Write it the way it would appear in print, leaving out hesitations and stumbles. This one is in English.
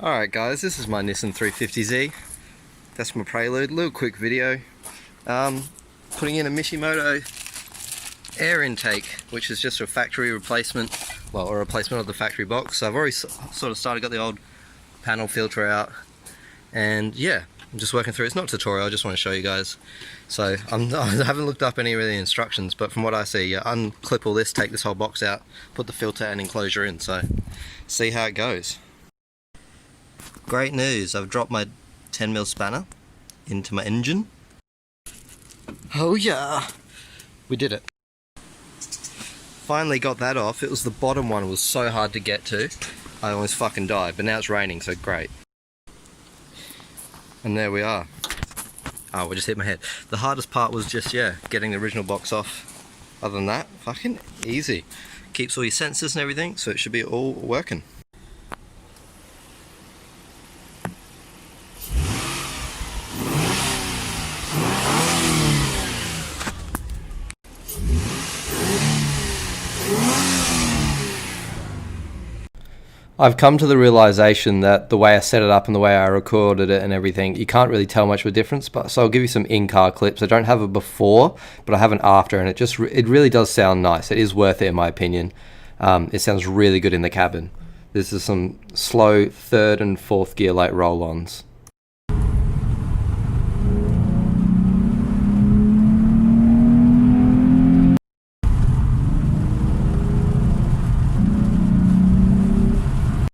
Alright guys, this is my Nissan 350z. That's my prelude, little quick video. Putting in a Mishimoto air intake, which is just a factory replacement, well, a replacement of the factory box. So I've already sort of got the old panel filter out, and yeah, I'm just working through. It's not a tutorial, I just want to show you guys. So I haven't looked up any of the instructions, but from what I see, you unclip all this, take this whole box out, put the filter and enclosure in, so see how it goes. Great news, I've dropped my 10mm spanner into my engine. Oh yeah, we did it. Finally got that off. It was the bottom one, it was so hard to get to. I almost fucking died, but now it's raining, so great. And there we are. Oh, we just hit my head. The hardest part was just, yeah, getting the original box off. Other than that, fucking easy. Keeps all your sensors and everything, so it should be all working. I've come to the realization that the way I set it up and the way I recorded it and everything, you can't really tell much of a difference. But so I'll give you some in-car clips. I don't have a before, but I have an after, and it really does sound nice. It is worth it in my opinion. It sounds really good in the cabin. This is some slow third and fourth gear like roll-ons.